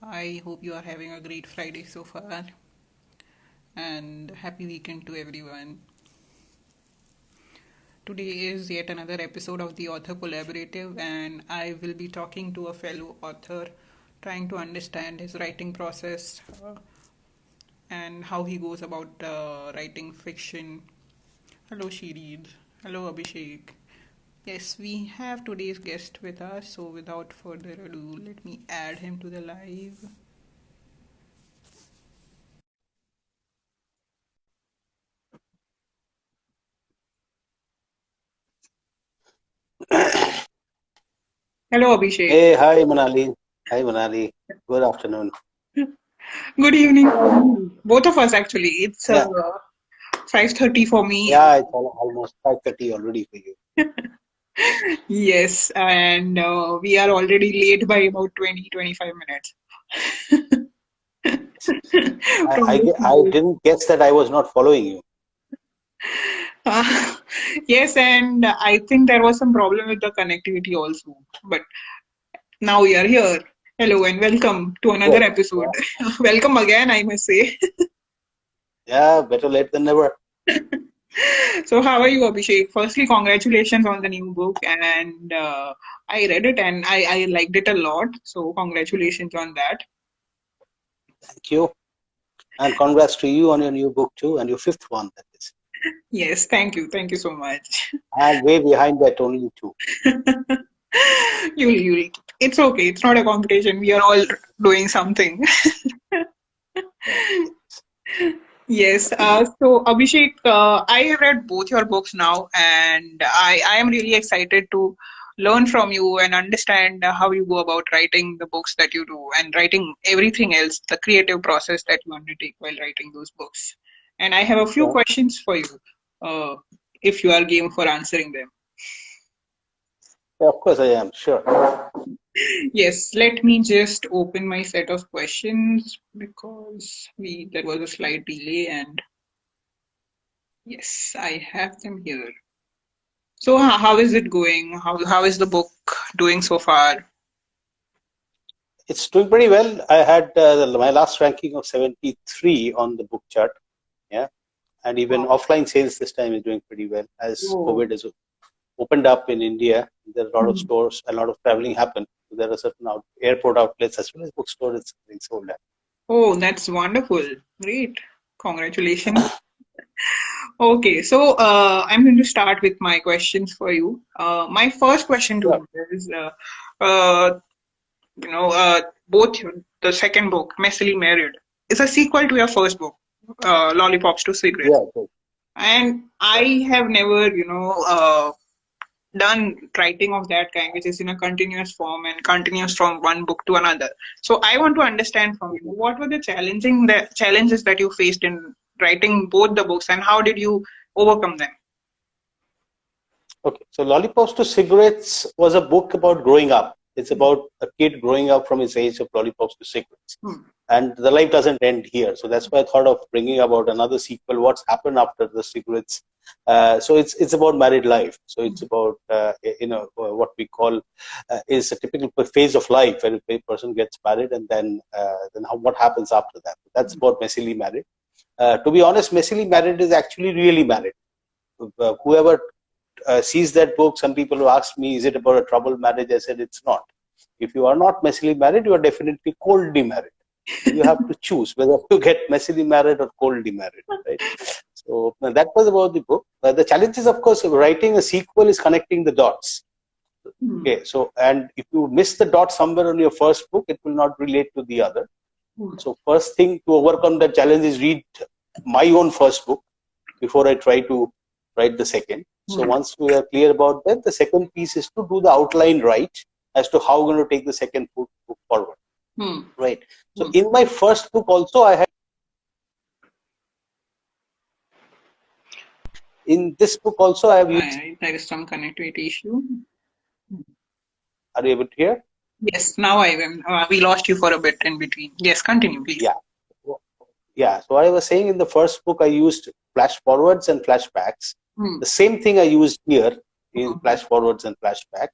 I hope you are having a great Friday so far and happy weekend to everyone. Today is yet another episode of the Author Collaborative, and I will be talking to a fellow author, trying to understand his writing process and how he goes about writing fiction. Hello, Shirid. Hello, Abhishek. Yes, we have today's guest with us, so without further ado, let me add him to the live. Hello, Abhishek. Hey, hi Manali. Hi Manali. Good afternoon. Good evening, both of us actually. It's Yeah, 5:30 for me. yeah, it's almost 5:30 already for you. Yes, and we are already late by about 20-25 minutes I, from I, the ge- I schedule. didn't guess that I was not following you. Uh, yes, and I think there was some problem with the connectivity also. But now we are here. Hello and welcome to another Good. episode. Yeah, Welcome again, I must say. yeah, better late than never. So, how are you, Abhishek? Firstly, congratulations on the new book, and I read it and I liked it a lot. So, congratulations on that. Thank you. And congrats to you on your new book too, and your fifth one, that is. Yes, thank you so much. And way behind that, only two. You'll, it's okay. It's not a competition. We are all doing something. Yes. Yes. So Abhishek, I have read both your books now, and I am really excited to learn from you and understand how you go about writing the books that you do and writing everything else, the creative process that you undertake while writing those books. And I have a few Yeah, questions for you, uh, if you are game for answering them. yeah, of course I am, sure. Yes, let me just open my set of questions because we there was a slight delay and yes, I have them here. So how is it going? How is the book doing so far? It's doing pretty well. I had my last ranking of 73 on the book chart. Yeah. And even Wow. offline sales this time is doing pretty well as Oh. COVID is opened up in India. There are a lot of Hmm. stores, a lot of traveling happened. There are certain airport outlets as well as bookstores being sold at. Oh, that's wonderful. Great. Congratulations. Okay, so I'm going to start with my questions for you. My first question to Yeah. you is, uh, both the second book, Messily Married, is a sequel to your first book, Lollipops to Cigarettes. Yeah. So, And yeah. I have never, done writing of that kind, which is in a continuous form and continuous from one book to another. So I want to understand from you what were the challenges that you faced in writing both the books, and how did you overcome them? Okay. So Lollipops to Cigarettes was a book about growing up. It's about a kid growing up from his age of lollipops to cigarettes. Hmm. And the life doesn't end here. So that's why I thought of bringing about another sequel. What's happened after the cigarettes? So it's about married life. So it's about what we call is a typical phase of life where a person gets married and then what happens after that. That's about messily married. To be honest, messily married is actually really married. Whoever sees that book, some people who asked me, is it about a troubled marriage? I said, it's not. If you are not messily married, you are definitely coldly married. So you have to choose whether to get messily married or coldly married, right? So that was about the book. The challenges, of course, of writing a sequel is connecting the dots. Hmm. Okay, so and if you miss the dot somewhere on your first book, it will not relate to the other. Hmm. So first thing to overcome that challenge is read my own first book before I try to write the second. So Hmm. once we are clear about that, the second piece is to do the outline right as to how we're going to take the second book forward. Hmm. Right. So Hmm. in my first book also, I had in this book also I have used. There is some connectivity issue. Are you able to hear? Yes, now I am. We lost you for a bit in between. Yes, continue, please. Yeah. Yeah. So I was saying in the first book I used flash forwards and flashbacks. Hmm. The same thing I used here in Hmm. flash forwards and flashback.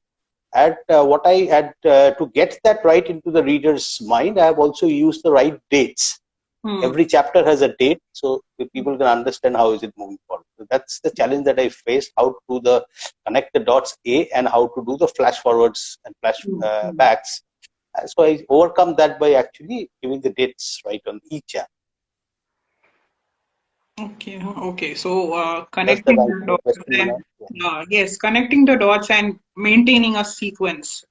what I had to get that right into the reader's mind, I have also used the right dates. Every chapter has a date, so people can understand how is it moving forward. So that's the challenge that I faced: how to do the connect the dots and how to do the flash forwards and flash backs. So I overcome that by actually giving the dates right on each chapter. Okay. So Does that connecting answer the the dots question, and Manoj? yes, connecting the dots and maintaining a sequence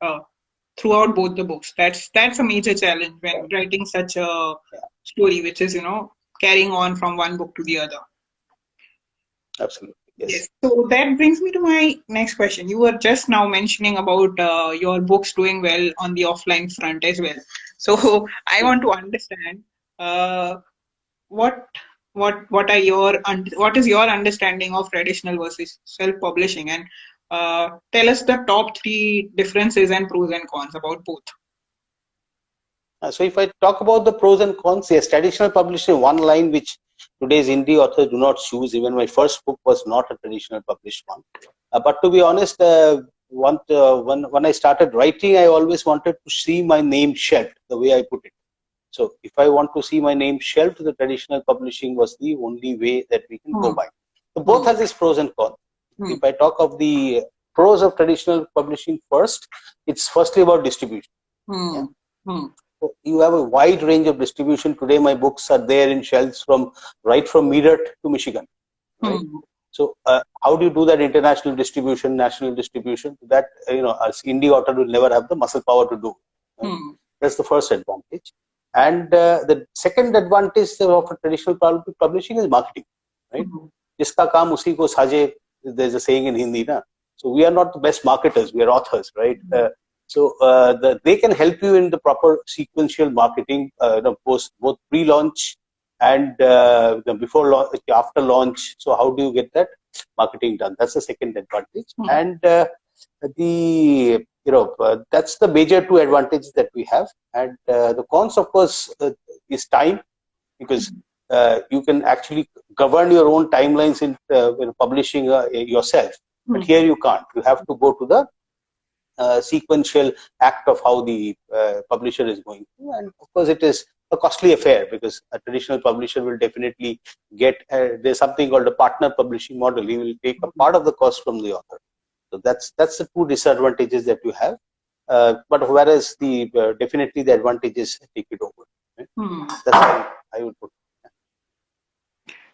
throughout both the books. That's a major challenge Yeah, when writing such a yeah, story, which is carrying on from one book to the other. absolutely. Yes. Yes. So that brings me to my next question. You were just now mentioning about your books doing well on the offline front as well. So I want to understand uh, what what is your understanding of traditional versus self-publishing, and tell us the top three differences and pros and cons about both. So if I talk about the pros and cons, yes, traditional publishing, one line which today's indie authors do not choose. Even my first book was not a traditional published one. But to be honest, when I started writing, I always wanted to see my name shelved, the way I put it. So if I want to see my name shelved, the traditional publishing was the only way that we can go Hmm. by. So both Hmm. has its pros and cons. Hmm. If I talk of the pros of traditional publishing first, it's firstly about distribution. Yeah. Hmm. Hmm. So you have a wide range of distribution. Today, my books are there in shelves from right from Meerut to Michigan, right? Hmm. So how do you do that international distribution, national distribution? That as indie author will never have the muscle power to do. Right? Hmm. That's the first advantage. And the second advantage of a traditional publishing is marketing, right? Hmm. Jiska kaam usi ko saje. There's a saying in Hindi, na. So we are not the best marketers. We are authors, right? They can help you in the proper sequential marketing, both pre-launch and before launch, after launch. So how do you get that marketing done? That's the second advantage. Hmm. And that's the major two advantages that we have. And the cons, of course, is time, because you can actually govern your own timelines in publishing yourself. But here you can't. You have to go to the sequential act of how the publisher is going through. And of course, it is a costly affair, because a traditional publisher will definitely get, there's something called a partner publishing model. He will take a part of the cost from the author. So that's the two disadvantages that you have. But whereas definitely the advantages take it over. Right? Hmm. That's how I would put it.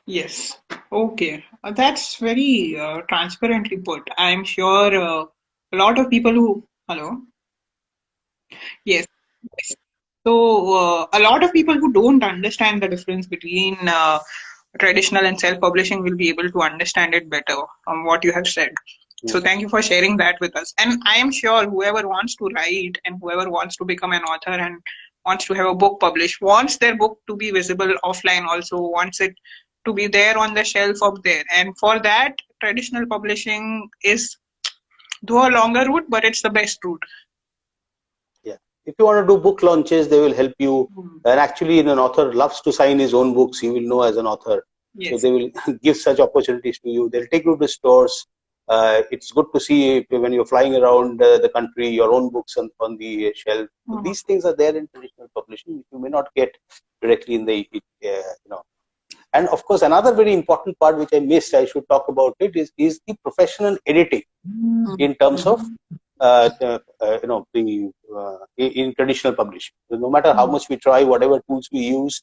Yes. Okay. That's very transparently put. I'm sure a lot of people who. Hello? Yes. So, a lot of people who don't understand the difference between traditional and self-publishing will be able to understand it better from what you have said. So, thank you for sharing that with us. And I am sure whoever wants to write and whoever wants to become an author and wants to have a book published, wants their book to be visible offline, also wants it to be there on the shelf up there. And for that, traditional publishing is though a longer route, but it's the best route. Yeah. If you want to do book launches, they will help you. And actually, an author loves to sign his own books. You will know as an author. So Yes. they will give such opportunities to you. They'll take you to stores. It's good to see when you're flying around the country, your own books on the shelf. So these things are there in traditional publishing, which you may not get directly in the. And of course, another very important part which I missed, I should talk about it, is the professional editing in terms of in traditional publishing. So no matter how much we try, whatever tools we use,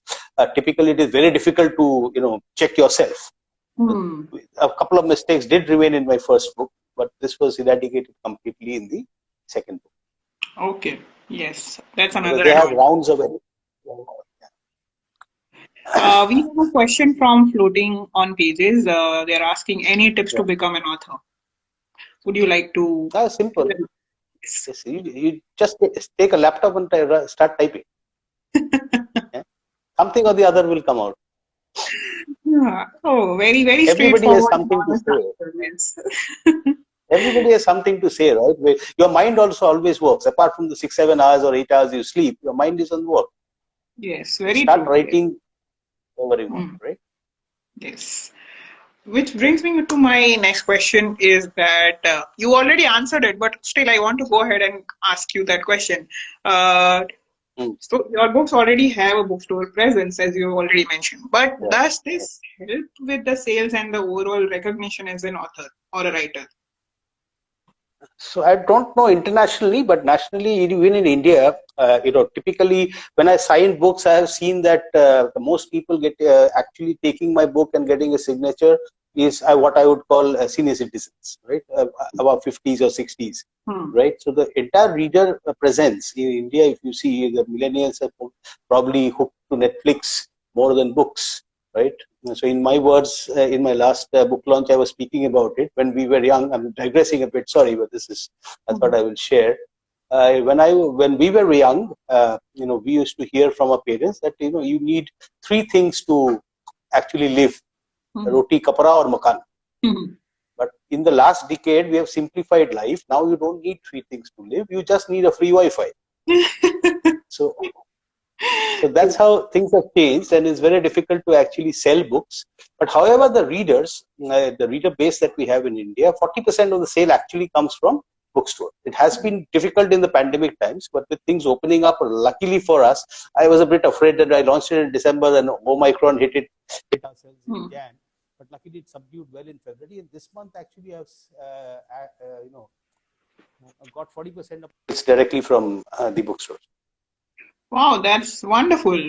typically it is very difficult to check yourself. A couple of mistakes did remain in my first book, but this was eradicated completely in the second book. Okay. Yes. That's Because another they have advantage. rounds of it. We have a question from floating on pages. They're asking any tips Yeah. to become an author. Would you like to? Simple. Yes, you just take a laptop and start typing. Yeah? Something or the other will come out. Yeah. Oh, very, very Everybody has straightforward and something to honest say. answer. Yes. Everybody has something to say, right? Your mind also always works. Apart from the 6-7 hours or 8 hours you sleep, your mind is on work. Yes, So very start true. Yes. writing whenever you want, Mm. right? Yes. Which brings me to my next question is that you already answered it, but still I want to go ahead and ask you that question. Uh, Mm, so your books already have a bookstore presence, as you already mentioned. But yeah. does this help with the sales and the overall recognition as an author or a writer? So I don't know internationally, but nationally, even in India, typically when I sign books, I have seen that the most people get actually taking my book and getting a signature is what I would call senior citizens, right? About 50s or 60s, Hmm. right? So the entire reader presence in India, if you see, the millennials are probably hooked to Netflix more than books, right? So, in my words, in my last book launch, I was speaking about it when we were young. I'm digressing a bit, sorry, but this is I thought Hmm. I will share. When we were young, we used to hear from our parents that you need three things to actually live: Hmm. roti, kapra, or makan. Hmm. But in the last decade, we have simplified life. Now you don't need three things to live. You just need a free Wi-Fi. So So that's how things have changed, and it's very difficult to actually sell books. But however, the reader base that we have in India, 40% of the sale actually comes from bookstore. It has been difficult in the pandemic times, but with things opening up, luckily for us, I was a bit afraid that I launched it in December and Omicron hit ourselves in Hmm. Jan. But luckily, it subdued well in February, and this month actually I've got 40% of it's directly from the bookstore. Wow, that's wonderful.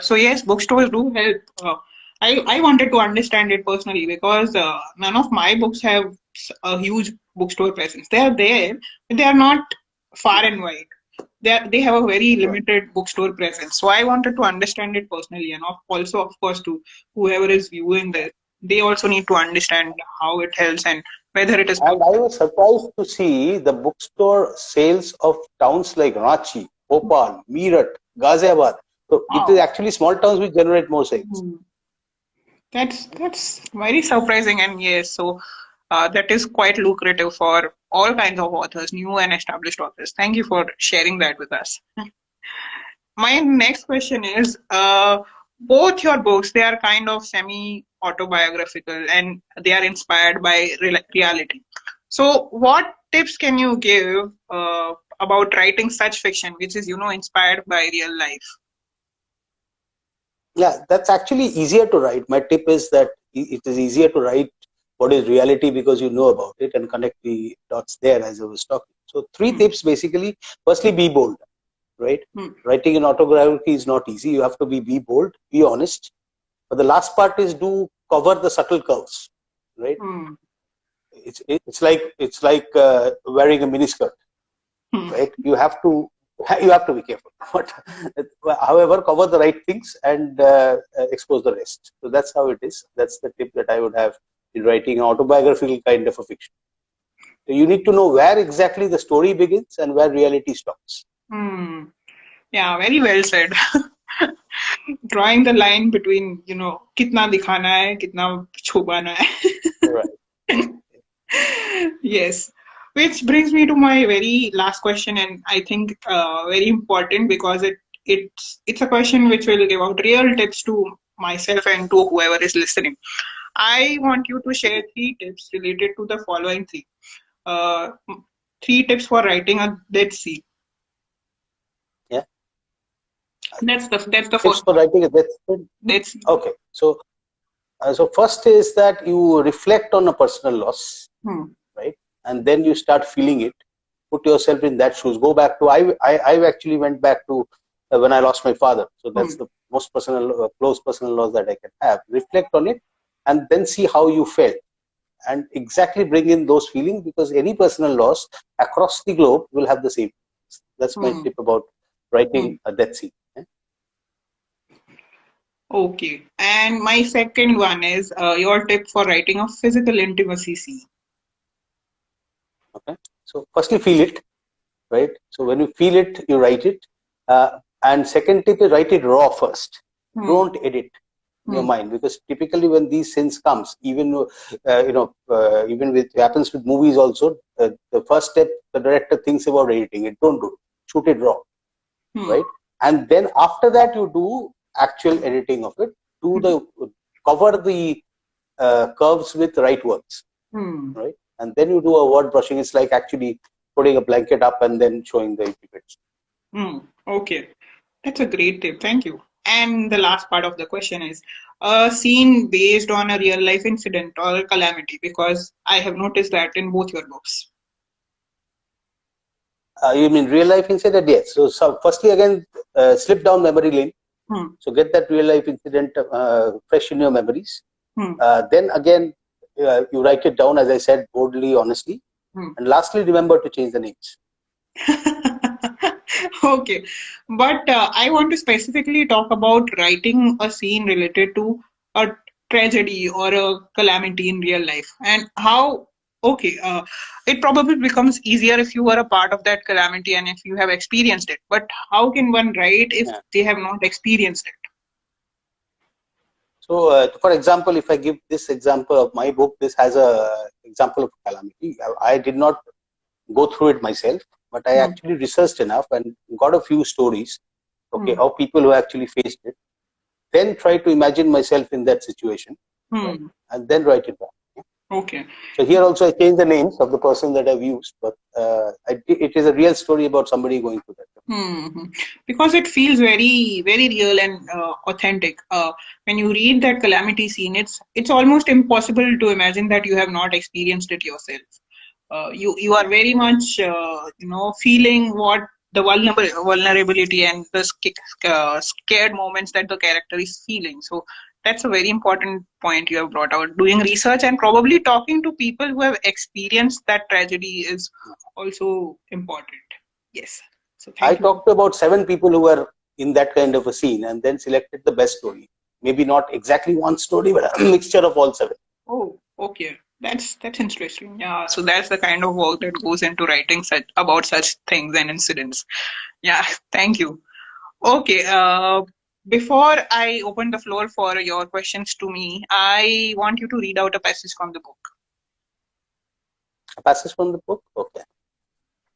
So yes, bookstores do help. I wanted to understand it personally because none of my books have a huge bookstore presence. They are there, but they are not far and wide. They have a very Right. limited bookstore presence. So I wanted to understand it personally, and also, of course, to whoever is viewing this, they also need to understand how it helps and whether it is. And I was surprised to see the bookstore sales of towns like Ranchi, Bhopal, Meerut, Ghaziabad. So it is Wow. actually small towns which generate more sales. Hmm. That's very surprising, and yes, so that is quite lucrative for all kinds of authors, new and established authors. Thank you for sharing that with us. My next question is, both your books, they are kind of semi autobiographical and they are inspired by reality. So, what tips can you give about writing such fiction, which is inspired by real life? Yeah, that's actually easier to write. My tip is that it is easier to write what is reality because you know about it and connect the dots there as I was talking. So, three Hmm. tips basically. Firstly, be bold, right? Hmm. Writing an autobiography is not easy. You have to be bold, be honest. But the last part is do cover the subtle curves, right? Hmm. It's like wearing a miniskirt, Hmm. right? You have to be careful, but however, cover the right things and expose the rest. So that's how it is. That's the tip that I would have in writing an autobiographical kind of a fiction. So you need to know where exactly the story begins and where reality stops. Hmm. Yeah, very well said. Drawing the line between, kitna dikhana hai, kitna chubana hai. Right. Yes. Which brings me to my very last question, and I think very important because it's a question which will give out real tips to myself and to whoever is listening. I want you to share three tips related to the following three. Uh, Three tips for writing a Dead Sea. Yeah. That's the Tips first for one. writing a best. Dead Sea. Okay. So first is that you reflect on a personal loss, Hmm. right? And then you start feeling it. Put yourself in that shoes. Go back to I actually went back to when I lost my father. So Hmm. that's the most personal, close personal loss that I can have. Reflect on it, and then see how you felt, and exactly bring in those feelings because any personal loss across the globe will have the same. That's my Hmm. tip about writing Hmm. a death scene. Okay. And my second one is your tip for writing a physical intimacy scene. Okay. So firstly, feel it, right? So when you feel it, you write it. And second tip is write it raw first. Hmm. Don't edit in your Hmm. mind because typically when these scenes comes, even with happens with movies also, the first step the director thinks about editing it. Don't do it. Shoot it raw, Hmm. right? And then after that you do actual editing of it. Do Hmm. the cover the curves with right words, right? And then you do a word brushing. It's like actually putting a blanket up and then showing the epithets. Okay, that's a great tip. Thank you. And the last part of the question is a scene based on a real life incident or a calamity, because I have noticed that in both your books. You mean real life incident? Yes. So firstly, again, slip down memory lane. So get that real life incident fresh in your memories. Then again, you write it down, as I said, boldly, honestly. And lastly, remember to change the names. Okay, but I want to specifically talk about writing a scene related to a tragedy or a calamity in real life, and how, okay, it probably becomes easier if you are a part of that calamity and if you have experienced it. But how can one write if they have not experienced it? So, for example, if I give this example of my book, this has a example of calamity. I did not go through it myself, but I actually researched enough and got a few stories, okay, of people who actually faced it. Then try to imagine myself in that situation, right? And then write it down. Okay. So here also I changed the names of the person that I've used, but it is a real story about somebody going through that. Because it feels very, very real and authentic. When you read that calamity scene, it's almost impossible to imagine that you have not experienced it yourself. You are very much feeling what the vulnerability and the scared moments that the character is feeling. So that's a very important point you have brought out. Doing research and probably talking to people who have experienced that tragedy is also important. Yes. So I thank you. talked to about 7 people who were in that kind of a scene and then selected the best story. Maybe not exactly one story, but a mixture of all 7. Oh, okay. That's interesting. Yeah. So that's the kind of work that goes into writing such about such things and incidents. Yeah. Thank you. Okay. Before I open the floor for your questions to me, I want you to read out a passage from the book. A passage from the book? Okay.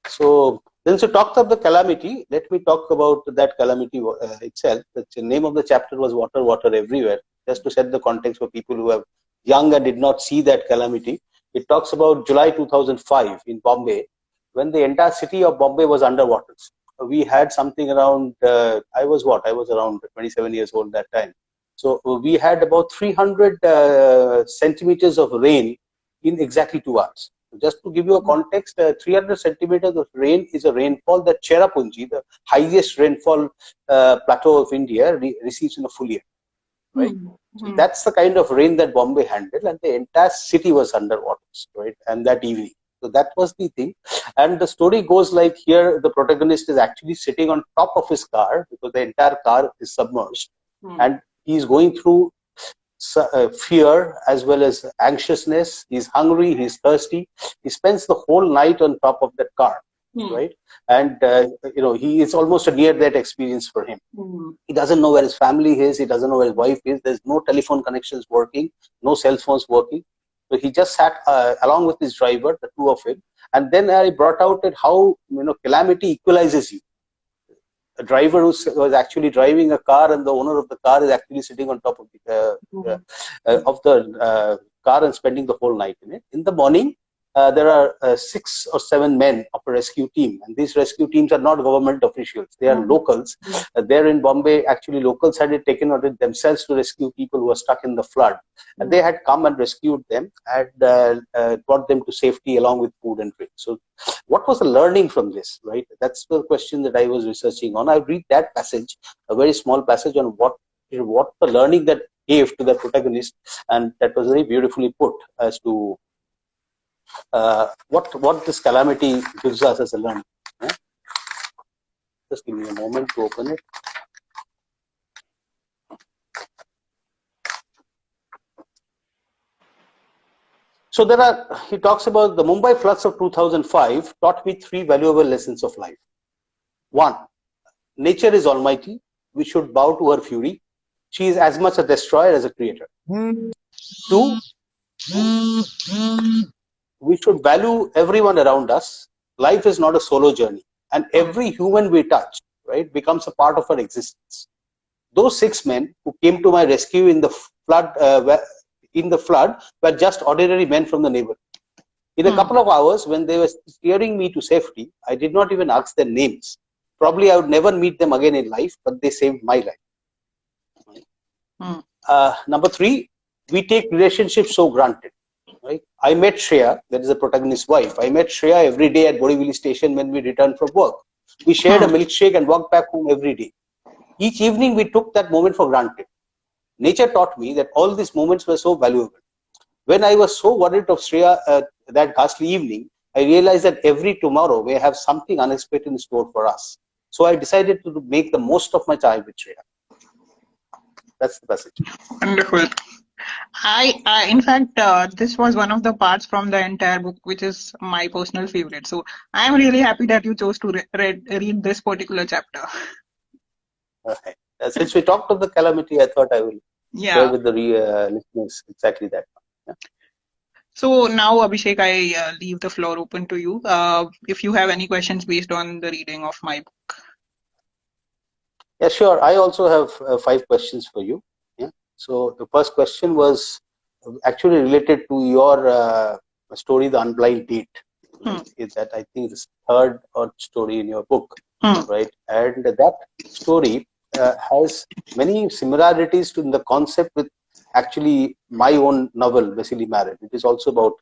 So, since you talked of the calamity, let me talk about that calamity itself. The name of the chapter was Water, Water Everywhere, just to set the context for people who are young and did not see that calamity. It talks about July 2005 in Bombay, when the entire city of Bombay was underwater. We had something around, I was around 27 years old that time. So we had about 300 centimeters of rain in exactly 2 hours. Just to give you a context, 300 centimeters of rain is a rainfall that Cherrapunji, the highest rainfall plateau of India, receives in a full year. Right? So that's the kind of rain that Bombay handled, and the entire city was underwater, right? And that evening. So that was the thing. And the story goes like here, the protagonist is actually sitting on top of his car because the entire car is submerged. And he's going through fear as well as anxiousness. He's hungry, he's thirsty. He spends the whole night on top of that car, right? And he is almost a near-death experience for him. He doesn't know where his family is. He doesn't know where his wife is. There's no telephone connections working, no cell phones working. So he just sat along with his driver, the two of him. And then I brought out that how calamity equalizes you. A driver who was actually driving a car and the owner of the car is actually sitting on top of the car and spending the whole night in it. In the morning, there are 6 or 7 men of a rescue team, and these rescue teams are not government officials. They are locals. There in Bombay, actually locals had it taken on it themselves to rescue people who were stuck in the flood. And they had come and rescued them and brought them to safety along with food and drink. So what was the learning from this, right? That's the question that I was researching on. I read that passage, a very small passage on what the learning that gave to the protagonist, and that was very beautifully put as to what this calamity gives us as a learning. Yeah? Just give me a moment to open it. So he talks about the Mumbai floods of 2005 taught me 3 valuable lessons of life. 1, nature is almighty. We should bow to her fury. She is as much a destroyer as a creator. 2, we should value everyone around us. Life is not a solo journey, and every human we touch, right, becomes a part of our existence. Those 6 men who came to my rescue in the flood, in the flood were just ordinary men from the neighborhood. In a Hmm. couple of hours, when they were steering me to safety, I did not even ask their names. Probably I would never meet them again in life, but they saved my life. Hmm. Number three, we take relationships so granted. Right? I met Shreya, that is the protagonist's wife. I met Shreya every day at Borivali station when we returned from work. We shared a Hmm. milkshake and walked back home every day. Each evening, we took that moment for granted. Nature taught me that all these moments were so valuable. When I was so worried of Shreya that ghastly evening, I realized that every tomorrow may have something unexpected in store for us. So I decided to make the most of my time with Shreya. That's the message. Wonderful. In fact, this was one of the parts from the entire book, which is my personal favorite. So I'm really happy that you chose to read this particular chapter. Okay. Since we talked of the calamity, I thought I will share Yeah. with the listeners exactly that. Yeah. So now, Abhishek, I leave the floor open to you. If you have any questions based on the reading of my book. Yeah, sure. I also have 5 questions for you. Yeah. So the first question was actually related to your story, The Unblind Date. Hmm. Right? That I think is third or story in your book, Hmm. right? And that story has many similarities to the concept with actually my own novel, Basically Married. It is also about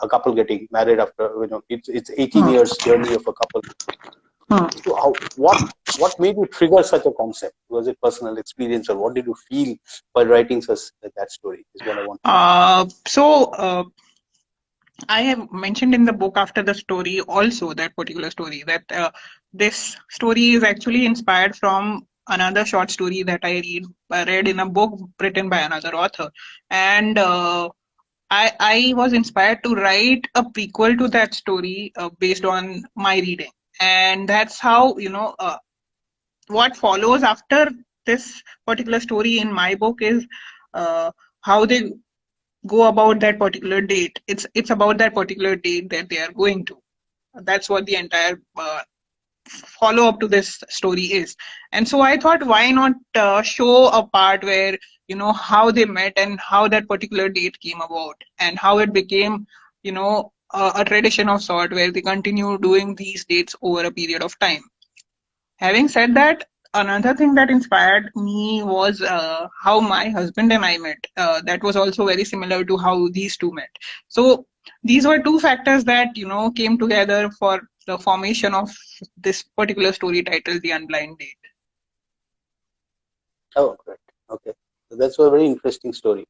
a couple getting married after it's 18 Hmm. years journey of a couple. Hmm. So what made you trigger such a concept? Was it personal experience, or what did you feel while writing such that story? Is what I want to know. I have mentioned in the book after the story also that particular story that this story is actually inspired from another short story that I read in a book written by another author, and I was inspired to write a prequel to that story based on my reading, and that's how what follows after this particular story in my book is how they go about that particular date. It's about that particular date that they are going to. That's what the entire follow up to this story is. And so I thought, why not show a part where how they met and how that particular date came about and how it became a tradition of sort where they continue doing these dates over a period of time. Having said that, another thing that inspired me was how my husband and I met. That was also very similar to how these two met. So these were two factors that came together for the formation of this particular story titled "The Unblind Date." Oh, great. Okay, so that's a very interesting story.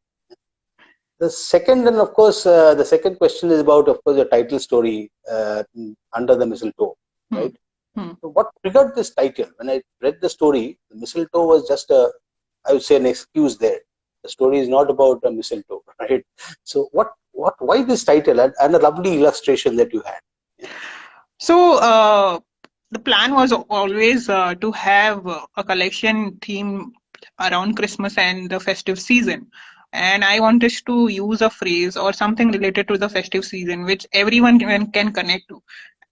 The second, and of course, the second question is about, of course, the title story, Under the Mistletoe, Hmm. right? Hmm. So what triggered this title? When I read the story, the mistletoe was just I would say, an excuse there. The story is not about a mistletoe, right? So why this title, and a lovely illustration that you had? Yeah. So the plan was always to have a collection theme around Christmas and the festive season. And I wanted to use a phrase or something related to the festive season, which everyone can connect to.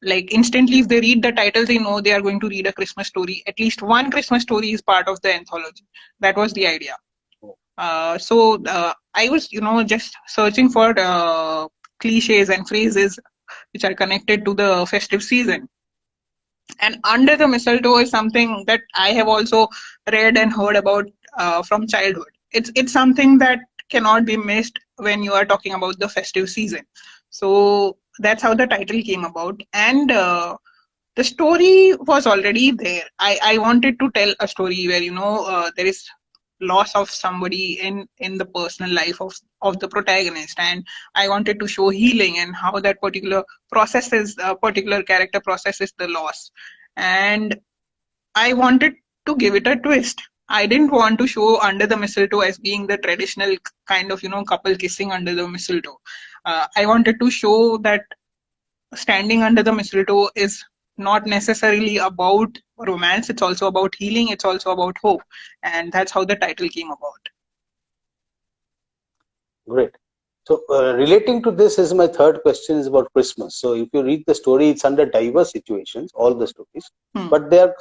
Like instantly, if they read the title, they know they are going to read a Christmas story. At least one Christmas story is part of the anthology. That was the idea. So I was, just searching for cliches and phrases which are connected to the festive season. And Under the Mistletoe is something that I have also read and heard about from childhood. It's something that cannot be missed when you are talking about the festive season. So that's how the title came about. And the story was already there. I wanted to tell a story where there is loss of somebody in the personal life of the protagonist, and I wanted to show healing and how that particular processes particular character processes the loss, and I wanted to give it a twist. I didn't want to show Under the Mistletoe as being the traditional kind of couple kissing under the mistletoe. I wanted to show that standing under the mistletoe is not necessarily about romance. It's also about healing. It's also about hope. And that's how the title came about. Great. So relating to this is my third question is about Christmas. So if you read the story, it's under diverse situations, all the stories, Hmm. but they are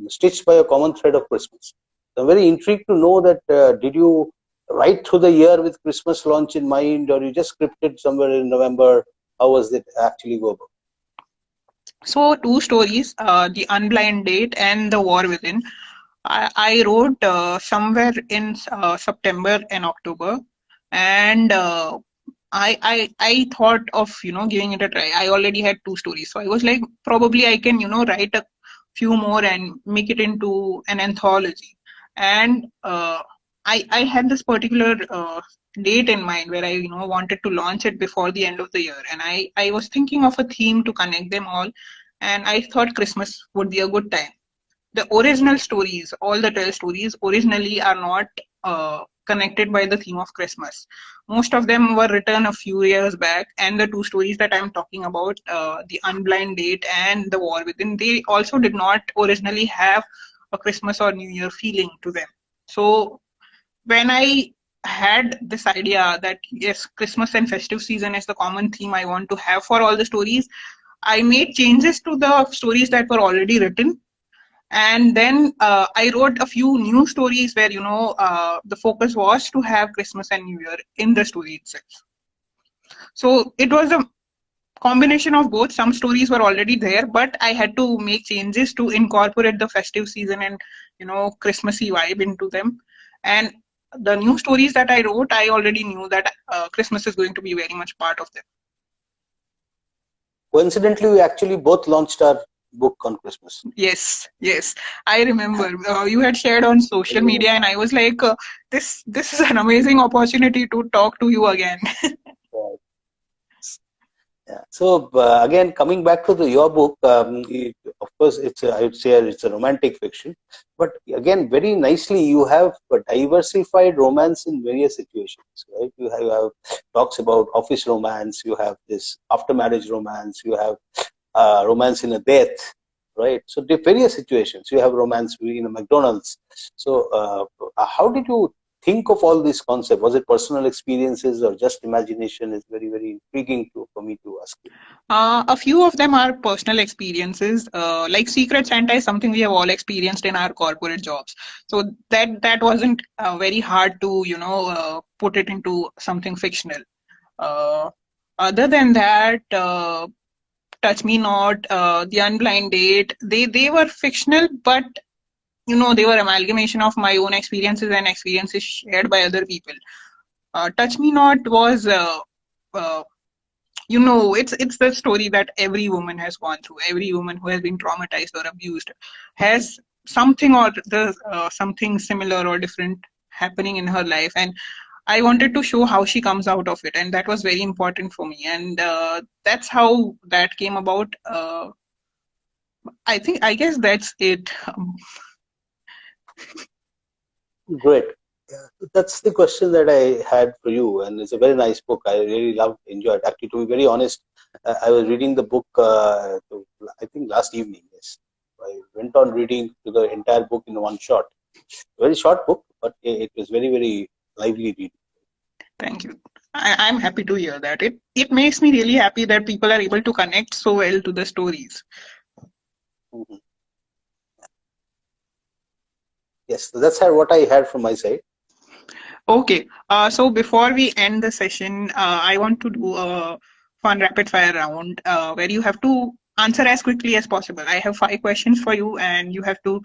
stitched by a common thread of Christmas. So I'm very intrigued to know that did you right through the year with Christmas launch in mind, or you just scripted somewhere in November? How was it actually go about? So two stories, The Unblind Date and The War Within. I wrote somewhere in September and October, and I thought of giving it a try. I already had two stories, so I was like, probably I can write a few more and make it into an anthology. And I had this particular date in mind where I wanted to launch it before the end of the year, and I was thinking of a theme to connect them all, and I thought Christmas would be a good time. The original stories, all the 12 stories originally are not connected by the theme of Christmas. Most of them were written a few years back, and the two stories that I'm talking about, The Unblind Date and The War Within, they also did not originally have a Christmas or New Year feeling to them. So when I had this idea that yes, Christmas and festive season is the common theme I want to have for all the stories, I made changes to the stories that were already written, and then I wrote a few new stories where the focus was to have Christmas and New Year in the story itself. So it was a combination of both. Some stories were already there, but I had to make changes to incorporate the festive season and Christmassy vibe into them. And the new stories that I wrote, I already knew that Christmas is going to be very much part of them. Coincidentally, we actually both launched our book on Christmas. Yes, I remember you had shared on social media, and I was like, this is an amazing opportunity to talk to you again. Yeah. So again, coming back to your book, of course, I would say it's a romantic fiction, but again, very nicely you have diversified romance in various situations, right? You have talks about office romance, you have this after marriage romance, you have romance in a death, right? So the various situations, you have romance in a McDonald's. So how did you think of all these concepts? Was it personal experiences or just imagination? Is very, very intriguing for me to ask you. A few of them are personal experiences. Like Secret Santa is something we have all experienced in our corporate jobs. So that wasn't very hard to put it into something fictional. Uh, Other than that, Touch Me Not, The Unblind Date, they were fictional, but they were amalgamation of my own experiences and experiences shared by other people. Touch Me Not was uh, it's the story that every woman has gone through. Every woman who has been traumatized or abused has something or the something similar or different happening in her life, and I wanted to show how she comes out of it, and that was very important for me, and that's how that came about. I guess that's it. Great. Yeah, that's the question that I had for you, and it's a very nice book. I really loved, enjoyed. Actually, to be very honest, I was reading the book. I think last evening. Yes, I went on reading to the entire book in one shot. Very short book, but it was very, very lively reading. Thank you. I'm happy to hear that. It makes me really happy that people are able to connect so well to the stories. Mhm. Yes, so that's what I had from my side. Okay. So before we end the session, I want to do a fun rapid fire round where you have to answer as quickly as possible. I have 5 questions for you, and you have to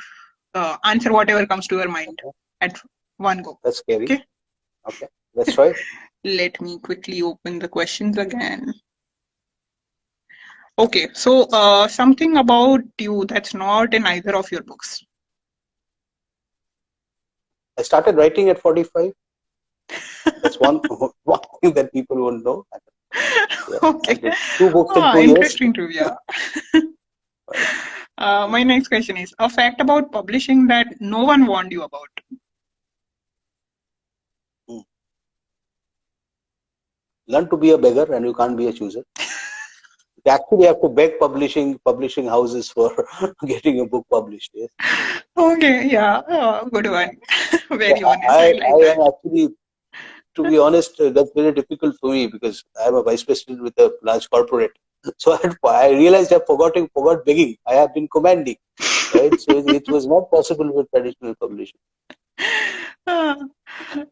answer whatever comes to your mind Okay. at one go. That's scary. Okay. Okay, let's try. Let me quickly open the questions again. Okay. So something about you that's not in either of your books. I started writing at 45. That's one one thing that people won't know. Yeah, I Okay. did 2 books in 2 years. Interesting trivia. Right. My next question is a fact about publishing that no one warned you about. Mm. Learn to be a beggar, and you can't be a chooser. You actually have to beg publishing houses for getting a book published. Yes. Okay, yeah, good one. Yeah, Very honest. I I like that. am actually, to be honest, that's very difficult for me because I'm a vice president with a large corporate. So I realized I forgot begging. I have been commanding, right? So it was not possible with traditional publishing. Ah,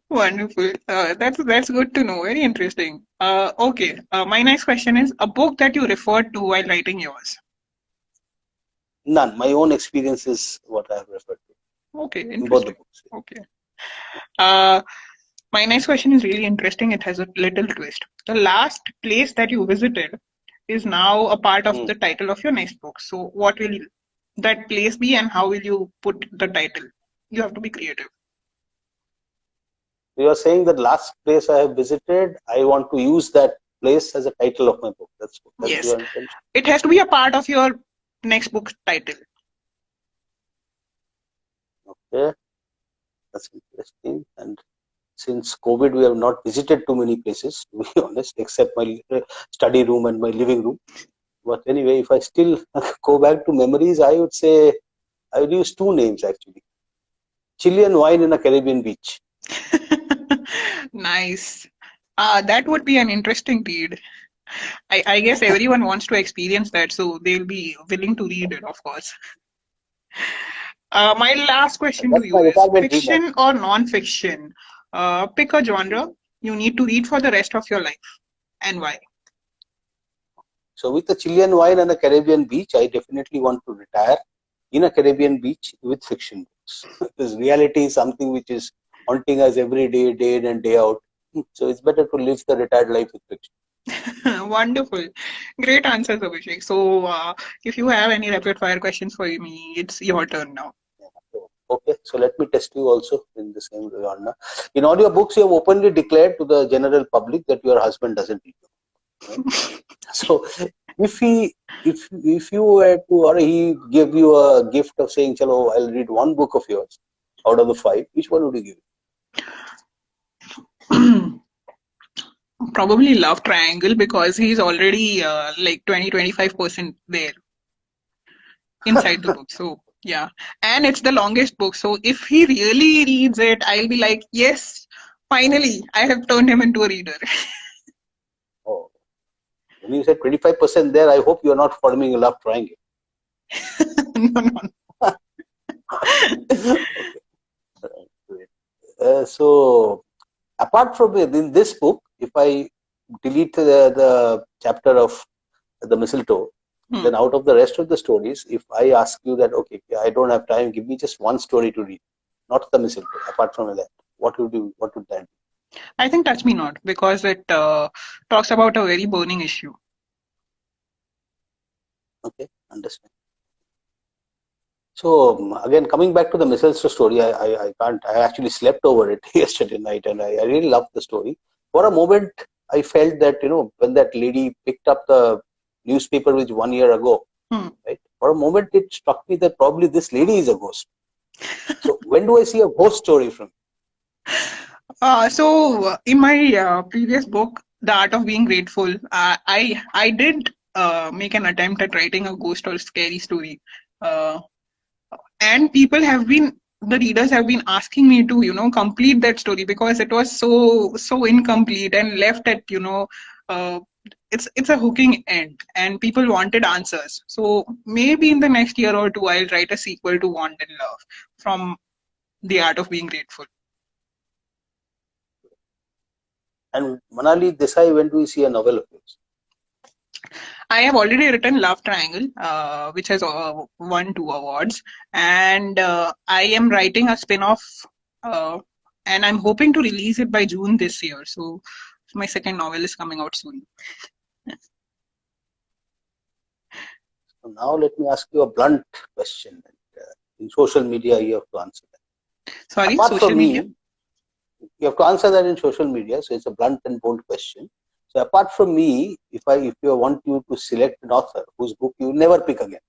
wonderful. That's good to know. Very interesting. Okay. My next question is a book that you referred to while writing yours. None. My own experience is what I have referred to Okay, in both the interesting. books. Okay. Uh, my next question is really interesting. It has a little twist. The last place that you visited is now a part of Hmm. the title of your next book. So, what will that place be, and how will you put the title? You have to be creative. You are saying that last place I have visited, I want to use that place as a title of my book. That's Yes, your intention. it has to be a part of your next book title. Okay, that's interesting. And since COVID, we have not visited too many places, to be honest, except my study room and my living room. But anyway, if I still go back to memories, I would say I would use two names actually: Chilean wine in a Caribbean beach. Nice. That would be an interesting read. I guess everyone wants to experience that, so they'll be willing to read it, of course. My last question to That's my you is retirement dream. fiction or non-fiction? Pick a genre you need to read for the rest of your life and why. So with a Chilean wine and a Caribbean beach, I definitely want to retire in a Caribbean beach with fiction books. Because reality is something which is haunting us every day, day in and day out. So it's better to live the retired life with fiction. Wonderful. Great answers, Abhishek. So, if you have any rapid fire questions for me, it's your turn now. So, okay, so let me test you also in the same way, Anna. In all your books, you have openly declared to the general public that your husband doesn't read. Right? So if he if you were to, or he gave you a gift of saying, "Chalo, I'll read one book of yours out of the five," which one would you give? Probably love triangle because he's already like 20-25% there inside the book. So yeah, and it's the longest book. So if he really reads it, I'll be like, yes, finally, I have turned him into a reader. Oh, when you said 25% there, I hope you are not forming a love triangle. No, no. Okay. Great. So apart from in this book, if I delete the chapter of the mistletoe, Hmm. then out of the rest of the stories, if I ask you that, okay, I don't have time, give me just one story to read, not the mistletoe. Apart from that, what would you? What would that I think Touch Me Not because it talks about a very burning issue. be? Okay, understand. So again, coming back to the mistletoe story, I can't. I actually slept over it yesterday night, and I really loved the story. For a moment, I felt that when that lady picked up the newspaper, which 1 year ago, Hmm. right? For a moment, it struck me that probably this lady is a ghost. So when do I see a ghost story from? In my previous book, The Art of Being Grateful, I did make an attempt at writing a ghost or scary story, uh, and the readers have been asking me to complete that story because it was so incomplete and left at uh, it's a hooking end, and people wanted answers. So maybe in the next year or two, I'll write a sequel to Wanted Love from The Art of Being Grateful. And Manali Desai, when do we see a novel of yours? I have already written Love Triangle, which has won 2 awards, and I am writing a spin-off, uh, and I'm hoping to release it by June this year. So my second novel is coming out soon. So now let me ask you a blunt question. In social media, you have to answer that. Sorry, Apart social from media. me, you have to answer that in social media. So it's a blunt and bold question. So apart from me, if you want you to select an author whose book you never pick again,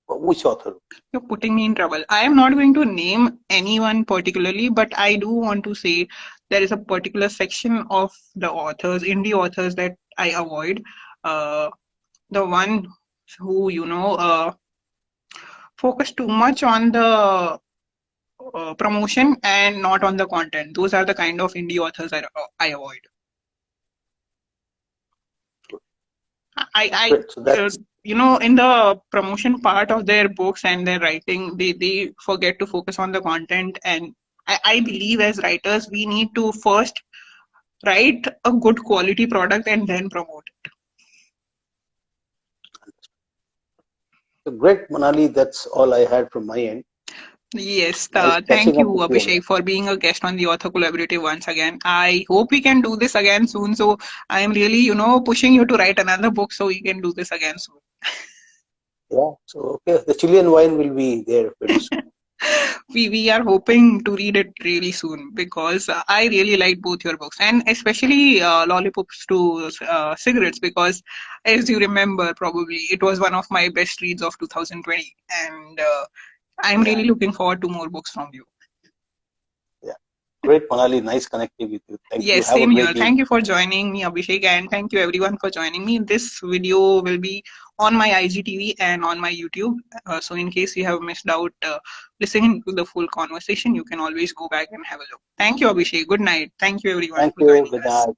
which author? You're putting me in trouble. I am not going to name anyone particularly, but I do want to say there is a particular section of the authors, indie authors, that I avoid. Uh, the one who focus too much on the promotion and not on the content. Those are the kind of indie authors I avoid. Great. So Uh, that's in the promotion part of their books and their writing, they forget to focus on the content, and I believe as writers, we need to first write a good quality product and then promote it. So great, Manali. That's all I had from my end. Yes, Nice thank catching you, up with you again. Abhishek, for being a guest on the Author Collaborative once again. I hope we can do this again soon. So I am really, pushing you to write another book so we can do this again soon. Yeah. So okay, the Chilean wine will be there very soon. We are hoping to read it really soon because I really like both your books, and especially Lollipops to Cigarettes, because as you remember, probably it was one of my best reads of 2020, and I'm Yeah. really looking forward to more books from you. Yeah. Great, Manali. Nice connecting with you. Thank you. Yes, Have a same here. great Thank evening. you for joining me, Abhishek, and thank you everyone for joining me. This video will be on my IGTV and on my YouTube. So, in case you have missed out listening to the full conversation, you can always go back and have a look. Thank you, Abhishek. Good night. Thank you everyone Thank for you. joining Good us. night.